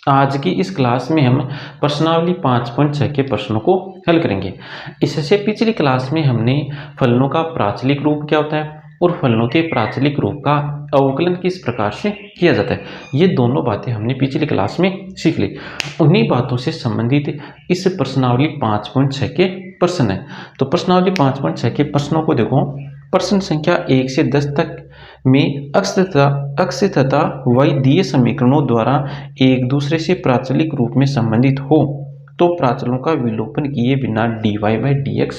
आज की इस क्लास में हम प्रश्नावली 5.6 के प्रश्नों को हल करेंगे। इससे पिछली क्लास में हमने फलनों का प्राचलिक रूप क्या होता है और फलनों के प्राचलिक रूप का अवकलन किस प्रकार से किया जाता है, ये दोनों बातें हमने पिछली क्लास में सीख ली। उन्हीं बातों से संबंधित इस प्रश्नावली 5.6 के प्रश्न है। तो प्रश्नावली 5.6 के प्रश्नों को देखो। प्रश्न संख्या 1 से 10 तक में अक्ष तथा y दिए समीकरणों द्वारा एक दूसरे से प्राचलिक रूप में संबंधित हो तो प्राचलों का विलोपन किए बिना dy बाई dx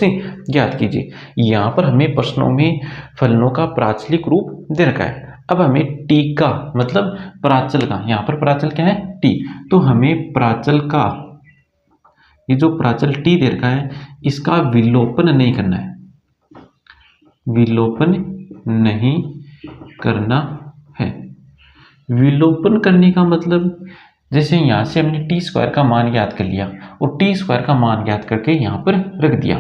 ज्ञात कीजिए। यहाँ पर हमें प्रश्नों में फलनों का प्राचलिक रूप दे रखा है। अब हमें t का मतलब प्राचल का, यहाँ पर प्राचल क्या है t, तो हमें प्राचल का ये जो प्राचल t दे रखा है इसका विलोपन नहीं करना है, विलोपन नहीं करना है। विलोपन करने का मतलब जैसे यहाँ से हमने टी स्क्वायर का मान ज्ञात कर लिया और टी स्क्वायर का मान ज्ञात करके यहाँ पर रख दिया,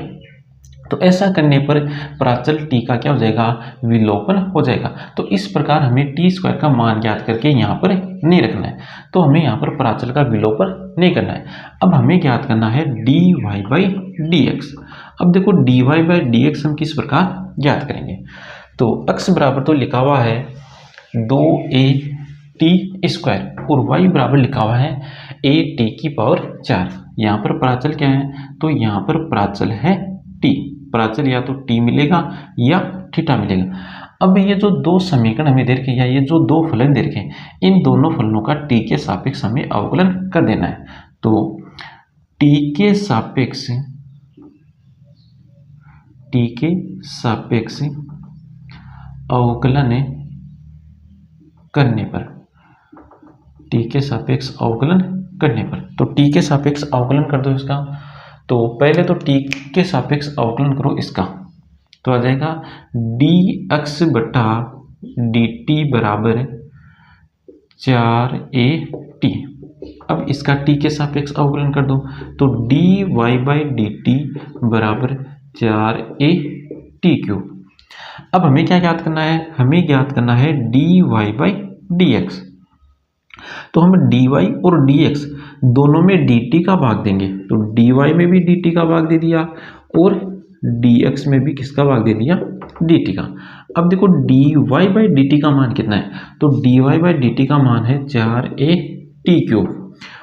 तो ऐसा करने पर प्राचल टी का क्या हो जाएगा, विलोपन हो जाएगा। तो इस प्रकार हमें टी स्क्वायर का मान ज्ञात करके यहाँ पर नहीं रखना है, तो हमें यहाँ पर प्राचल का विलोपन नहीं करना है। अब हमें ज्ञात करना है dy बाई dx। अब देखो dy बाई dx हम किस प्रकार ज्ञात करेंगे, तो x बराबर तो लिखा हुआ है 2at स्क्वायर और y बराबर लिखा हुआ है at की पावर 4। यहाँ पर प्राचल क्या है, तो यहाँ पर प्राचल है t, प्राचल या तो t मिलेगा या थीटा मिलेगा। अब ये जो दो समीकरण हमें दे रखे या ये जो दो फलन दे रखे इन दोनों फलनों का t के सापेक्ष हमें अवकलन कर देना है। तो t के सापेक्ष अवकलन करने पर, t के सापेक्ष अवकलन करने पर, तो t के सापेक्ष अवकलन कर दो इसका। तो पहले तो t के सापेक्ष अवकलन करो इसका, तो आ जाएगा dx बटा dt बराबर 4at। अब इसका t के सापेक्ष अवकलन कर दो, तो dy बाई dt बराबर 4at क्यूब। अब हमें क्या ज्ञात करना है, हमें ज्ञात करना है dy बाई dx। तो हम dy और dx दोनों में dt का भाग देंगे, तो dy में भी dt का भाग दे दिया और dx में भी किसका भाग दे दिया, dt का। अब देखो dy बाई dt का मान कितना है, तो dy बाई dt का मान है 4at क्यूब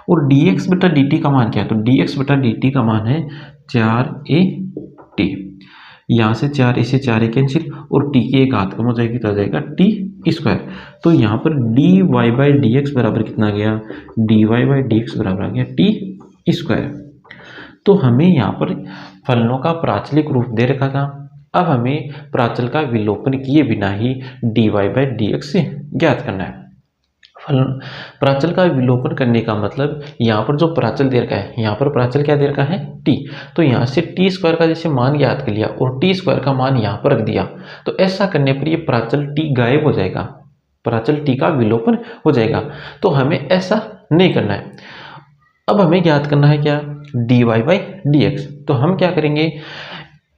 और dx बटा dt का मान क्या है, तो dx बटा dt का मान है 4at। यहाँ से 4 इसे 4 कैंसिल और t की एक घात कम हो जाएगी तो आ जाएगा t स्क्वायर। तो यहाँ पर dy बाई dx बराबर कितना आ गया, dy बाई dx बराबर आ गया t स्क्वायर। तो हमें यहाँ पर फलनों का प्राचलिक रूप दे रखा था। अब हमें प्राचल का विलोपन किए बिना ही dy बाई dx से ज्ञात करना है। प्राचल का विलोपन करने का मतलब यहाँ पर जो प्राचल दे रखा है, यहाँ पर प्राचल क्या दे रखा है t, तो यहाँ से टी स्क्वायर का जैसे मान ज्ञात कर लिया और टी स्क्वायर का मान यहाँ पर रख दिया, तो ऐसा करने पर ये प्राचल t गायब हो जाएगा, प्राचल t का विलोपन हो जाएगा। तो हमें ऐसा नहीं करना है। अब हमें ज्ञात करना है क्या, dy बाई dx। तो हम क्या करेंगे,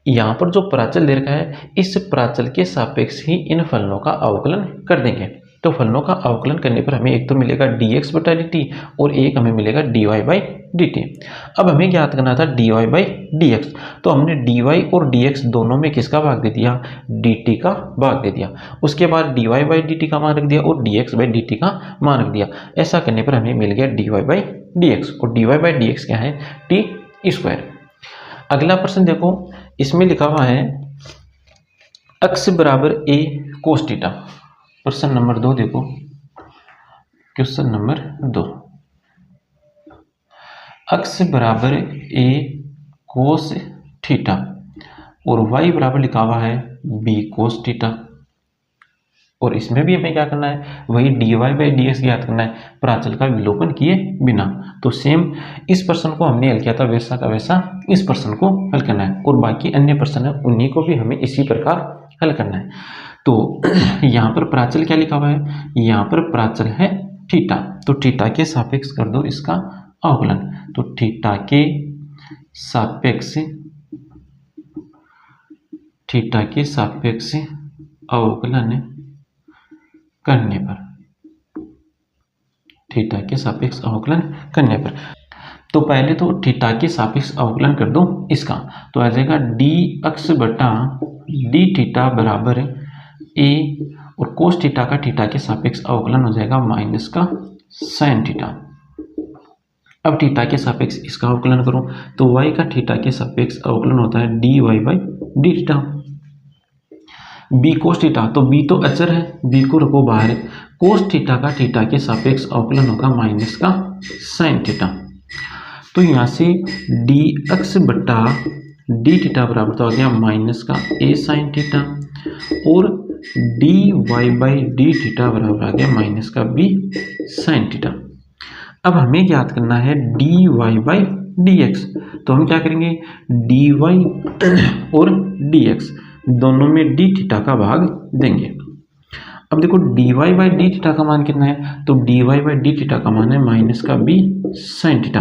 यहाँ पर जो प्राचल दे रखा है इस प्राचल के सापेक्ष ही इन फलनों का अवकलन कर देंगे। तो फलनों का अवकलन करने पर हमें एक तो मिलेगा dx बटा dt और एक हमें मिलेगा dy बाई dt। अब हमें ज्ञात करना था dy बाई dx, तो हमने dy और dx दोनों में किसका भाग दे दिया, dt का भाग दे दिया। उसके बाद dy बाई dt का मान रख दिया और dx बाई dt का मान रख दिया। ऐसा करने पर हमें मिल गया dy बाई dx और dy बाई dx क्या है, t स्क्वायर। अगला प्रश्न देखो, इसमें लिखा हुआ है x बराबर a कोस थीटा। प्रश्न नंबर 2 देखो, क्वेश्चन नंबर 2, x बराबर a कोस थीटा और y बराबर लिखा हुआ है b कोस थीटा। और इसमें भी हमें क्या करना है, वही dy बाई dx ज्ञात करना है प्राचल का विलोपन किए बिना। तो सेम इस प्रश्न को हमने हल किया था वैसा का वैसा इस प्रश्न को हल करना है और बाकी अन्य प्रश्न है उन्हीं को भी हमें इसी प्रकार हल करना है। तो यहाँ पर प्राचल क्या लिखा हुआ है, यहाँ पर प्राचल है थीटा, तो थीटा के सापेक्ष कर दो इसका अवकलन। तो थीटा के सापेक्ष अवकलन करने पर, थीटा के सापेक्ष अवकलन करने पर। तो पहले तो थीटा के सापेक्ष अवकलन कर दो इसका, तो आ जाएगा डी एक्स बटा डी थीटा बराबर ए, और कोस थीटा का थीटा के सापेक्ष अवकलन हो जाएगा माइनस का साइन थीटा। अब थीटा के सापेक्ष इसका अवकलन करो तो y का थीटा के सापेक्ष अवकलन होता है dy by d theta. B cos theta, तो बी तो अचर है, बी को रखो बाहर। कोस थीटा का थीटा के सापेक्ष अवकलन होगा माइनस का साइन थीटा। तो यहाँ से डी एक्स बटा डी थीटा बराबर तो आ गया माइनस का ए साइन थीटा, और d y by d theta बराबर आ गया माइनस का बी साइन थीटा। अब हमें ज्ञात करना है d y by d x, तो हम क्या करेंगे, डी वाई और डी एक्स दोनों में डी थीटा का भाग देंगे। अब देखो d y by d theta का मान कितना है, तो d y by d theta का मान है माइनस का बी साइन थीटा,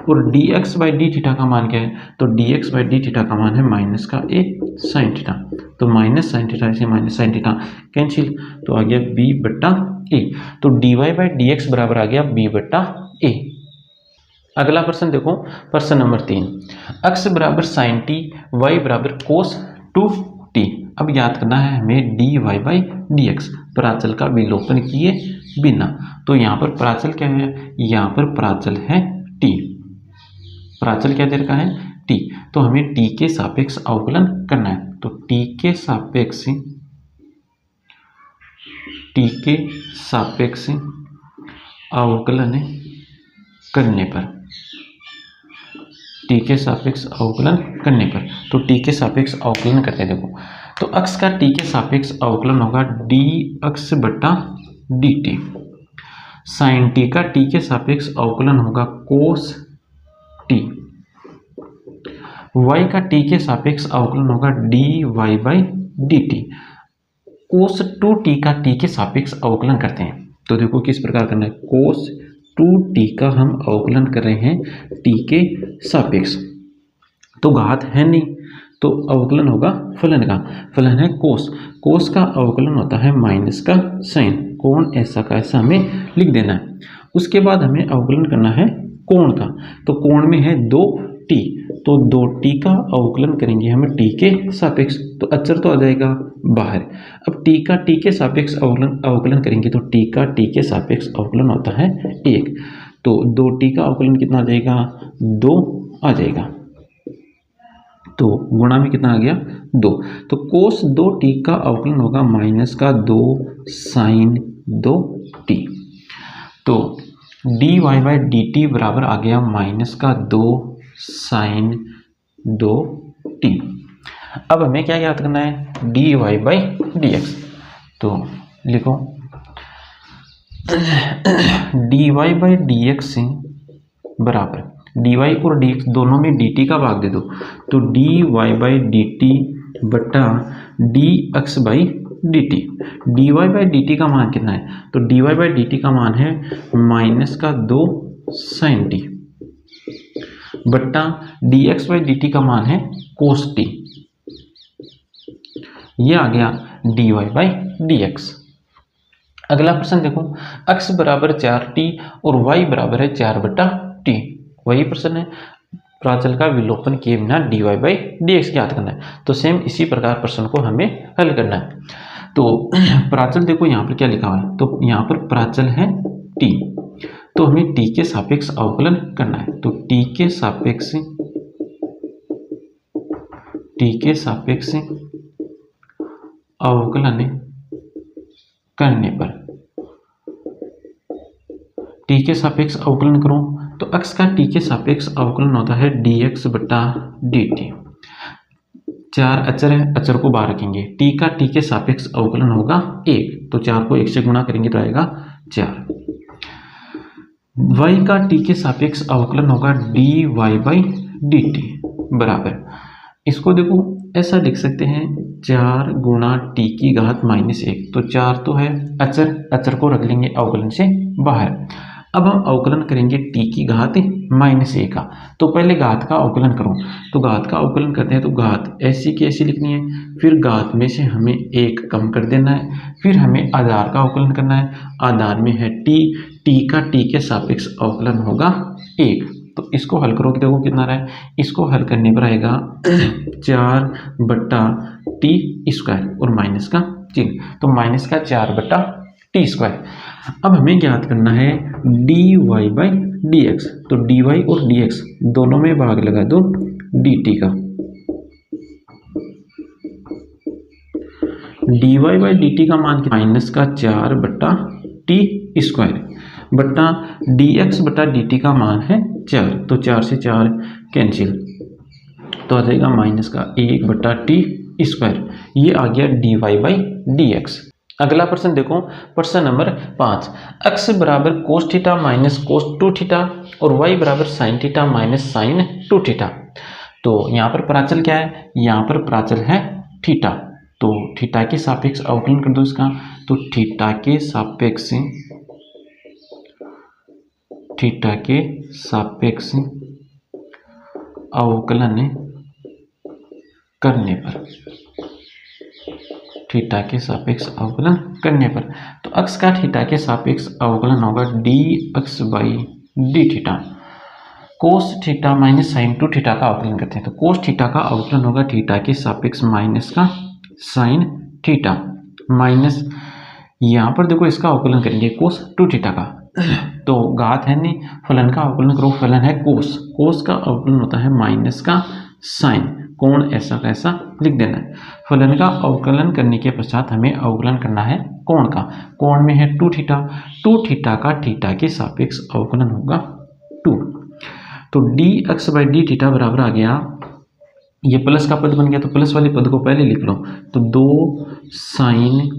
और d x by d theta का मान क्या है, तो d x by d theta का मान है माइनस का ए साइन थीटा। तो माइनस साइन थीटा से माइनस साइन थीटा कैंसिल, तो आ गया बी बट्टा ए। तो d y by d x बराबर आ गया बी बट्टा ए। अगला प्रश्न देखो, प्रश्न नंबर 3, एक्स बराबर साइन टी, वाई बराबर कोस 2t। अब याद करना है हमें d y by d x, प्राचल का विलोपन किए बिना। तो यहाँ पर प्राचल क्या है, यहाँ पर प्राचल है t, प्राचल क्या दे रखा है t, तो हमें t के सापेक्ष अवकलन करना है। तो t के सापेक्ष अवकलन करने पर, t के सापेक्ष अवकलन करने पर, तो t के सापेक्ष अवकलन करते हैं। देखो तो x का t के सापेक्ष अवकलन होगा डी एक्स बटा डी टी, साइन t का t के सापेक्ष अवकलन होगा कोस t, y का t के सापेक्ष अवकलन होगा d y by d t, cos 2t का t के सापेक्ष अवकलन करते हैं। तो देखो किस प्रकार करना है, कोस 2t का हम अवकलन कर रहे हैं t के सापेक्ष, तो घात है नहीं, तो अवकलन होगा फलन का, फलन है कोस, कोस का अवकलन होता है माइनस का साइन, कोण ऐसा का ऐसा हमें लिख देना है। उसके बाद हमें अवकलन करना है कोण का, तो कोण में है 2t, तो 2t का अवकलन करेंगे हम t के सापेक्ष, तो अचर तो आ जाएगा बाहर। अब t का t के सापेक्ष अवकलन करेंगे, तो t का t के सापेक्ष अवकलन होता है 1, तो 2t का अवकलन कितना आ जाएगा, 2 आ जाएगा, तो गुणा में कितना आ गया 2, तो कोस 2t का अवकलन होगा माइनस का 2 साइन 2t। तो d y by d t बराबर आ गया माइनस का 2 साइन 2t। अब हमें क्या याद करना है, d y by d x, तो लिखो d y by d x बराबर डी वाई और डी एक्स दोनों में डी टी का भाग दे दो, तो d y by d t बटा d x by d t. D y by d t का मान कितना है, तो d y by d t का मान है माइनस का 2 साइन टी, बट्टा d x by d t का मान है कोस टी, ये आ गया d y by d x. अगला प्रश्न देखो, x बराबर 4t और y बराबर है 4 बटा टी, वही प्रश्न है, प्राचल का विलोपन किए बिना d y by d x याद करना है। तो सेम इसी प्रकार प्रश्न को हमें हल करना है। तो प्राचल देखो यहाँ पर क्या लिखा हुआ है, तो यहाँ पर प्राचल है t, तो हमें t के सापेक्ष अवकलन करना है। तो t के सापेक्ष अवकलन करने पर, t के सापेक्ष अवकलन करो तो x का t के सापेक्ष अवकलन होता है dx बटा dt। 4 अचर है, अचर को बाहर रखेंगे, t का t के सापेक्ष अवकलन होगा 1, तो 4 को 1 से गुणा करेंगे तो आएगा 4। y का t के सापेक्ष अवकलन होगा dy बाई dt बराबर, इसको देखो ऐसा लिख सकते हैं 4 गुणा t की घात -1, तो 4 तो है अचर, अचर को रख लेंगे अवकलन से बाहर, अब हम अवकलन करेंगे टी की घात -a का। तो पहले घात का अवकलन करो, तो घात का अवकलन करते हैं तो घात ऐसी की ऐसी लिखनी है, फिर घात में से हमें 1 कम कर देना है, फिर हमें आधार का अवकलन करना है। आधार में है टी का टी के सापेक्ष अवकलन होगा 1। तो इसको हल करो कि देखो कितना रहा है, इसको हल करने पर आएगा 4/t² और माइनस का चिन्ह, तो माइनस का 4/t²। अब हमें ज्ञात करना है dy/dx, तो dy और dx दोनों में भाग लगा दो dt का। dy/dt का मान माइनस का 4/t² बट्टा dx/dt का मान है 4, तो 4 से 4 कैंसिल, तो आ जाएगा माइनस का 1/t²। ये आ गया dy/dx। अगला प्रश्न देखो, प्रश्न नंबर 5। x बराबर cos theta minus cos 2 theta और y बराबर sin theta minus sin 2 theta. तो यहाँ पर प्राचल क्या है, यहाँ पर प्राचल है थीटा, तो थीटा के सापेक्ष अवकलन कर दो इसका। तो थीटा के सापेक्ष अवकलन करने पर, थीटा के सापेक्ष अवकलन करने पर, तो x का थीटा के सापेक्ष अवकलन होगा dx/d theta. Cos theta minus sine 2 theta का अवकलन करते हैं, तो कोस थीटा का अवकलन होगा थीटा के सापेक्ष माइनस का साइन थीटा, माइनस यहाँ पर देखो इसका अवकलन करेंगे कोस 2 थीटा का, तो घात है नहीं, फलन का अवकलन करो, फलन है कोस, कोस का अवकलन होता है माइनस का साइन, कोण ऐसा का ऐसा लिख देना है। फलन का अवकलन करने के पश्चात हमें अवकलन करना है कोण का, कोण में है 2 थीटा, 2 थीटा का थीटा के सापेक्ष अवकलन होगा 2। तो dx/d थीटा बराबर आ गया, ये प्लस का पद बन गया, तो प्लस वाले पद को पहले लिख लो, तो 2 sin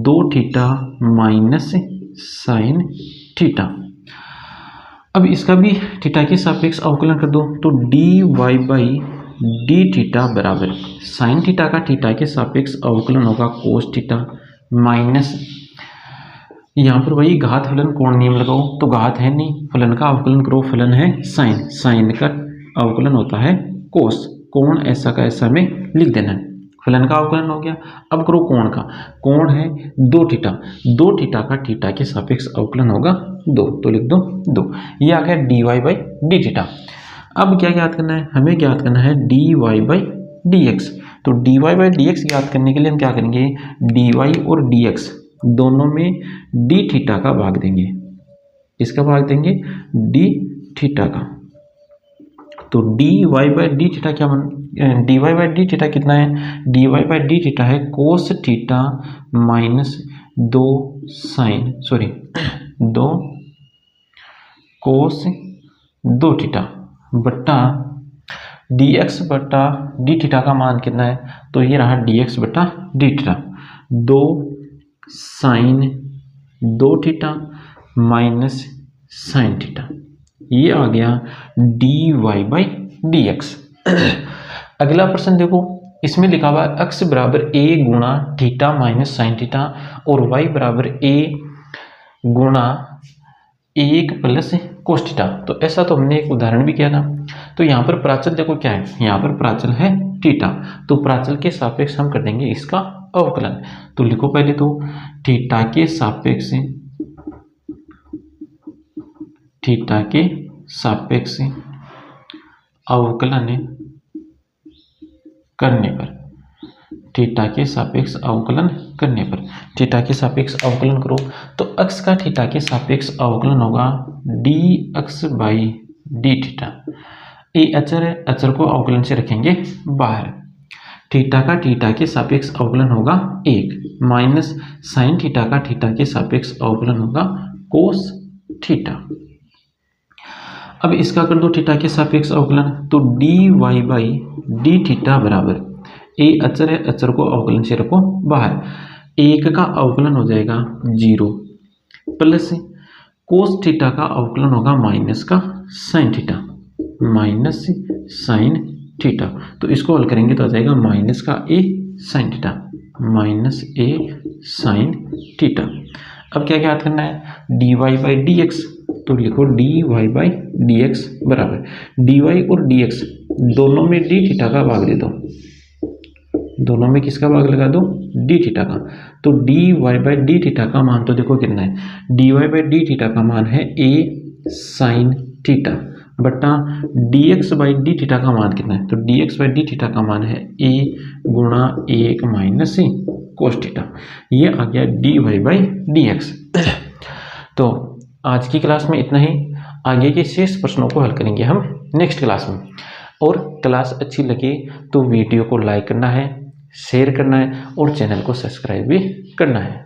2 theta minus sine theta. अब इसका भी थीटा के सापेक्ष अवकलन कर दो, तो dy/d थीटा बराबर साइन थीटा का थीटा के सापेक्ष अवकलन होगा कोस थीटा माइनस, यहाँ पर वही घात फलन कोण नियम लगाओ, तो घात है नहीं, फलन का अवकलन करो, फलन है साइन, साइन का अवकलन होता है कोस, कोण ऐसा का ऐसा में लिख देना है, फलन का अवकलन हो गया। अब करो कोण का, कोण है 2 थीटा, 2 थीटा का थीटा के सापेक्ष अवकलन होगा 2, तो लिख दो 2। ये आ गया dy/d थीटा। अब क्या ज्ञात करना है, हमें ज्ञात करना है dy/dx। तो dy/dx ज्ञात करने के लिए हम क्या करेंगे, dy और dx दोनों में d थीटा का भाग देंगे, इसका भाग देंगे d थीटा का। तो dy/d थीटा क्या dy/d थीटा कितना है, dy/d थीटा है कोस थीटा माइनस 2 कोस 2 थीटा बट्टा dx/d थीटा का मान कितना है, तो ये रहा dx/d theta, 2 sin 2 theta minus sine theta, ये आ गया dy/dx। अगला प्रश्न देखो, इसमें लिखा हुआ है x बराबर a गुणा थीटा माइनस साइन थीटा और y बराबर a गुणा 1 प्लस कोस थीटा। तो ऐसा तो हमने एक उदाहरण भी किया था। तो यहाँ पर प्राचल देखो क्या है, यहाँ पर प्राचल है थीटा, तो प्राचल के सापेक्ष हम कर देंगे इसका अवकलन। तो लिखो पहले तो थीटा के सापेक्ष अवकलन करने पर, थीटा के सापेक्ष अवकलन करने पर, थीटा के सापेक्ष अवकलन करो, तो x का थीटा के सापेक्ष अवकलन होगा dx/d थीटा। ये अचर है, अचर को अवकलन से रखेंगे बाहर। थीटा का थीटा के सापेक्ष अवकलन होगा 1 माइनस साइन थीटा का थीटा के सापेक्ष अवकलन होगा कोस थीटा। अब इसका कर दो थीटा के सापेक्ष अवकलन, तो dy/d थीटा बराबर, ए अचर है, अचर को अवकलन से रखो बाहर, 1 का अवकलन हो जाएगा 0 प्लस कोस थीटा का अवकलन होगा माइनस का sine theta, minus sine theta. तो इसको हल करेंगे तो आ जाएगा माइनस का a sine theta, minus a sine theta. अब क्या याद करना है, dy बाई डी एक्स, तो लिखो dy बाई डी एक्स बराबर dy और dx दोनों में d थीटा का भाग दे दो, दोनों में किसका भाग लगा दो, d थीटा का। तो dy बाई डी थीटा का मान तो देखो कितना है, dy बाई डी थीटा का मान है a साइन थीटा बटा dx बाई डी थीटा का मान कितना है, तो dx बाई डी थीटा का मान है a गुणा 1 माइनस c कोस थीटा। ये आ गया dy बाई डी एक्स। तो आज की क्लास में इतना ही, आगे के शेष प्रश्नों को हल करेंगे हम नेक्स्ट क्लास में। और क्लास अच्छी लगे तो वीडियो को लाइक करना है, शेयर करना है और चैनल को सब्सक्राइब भी करना है।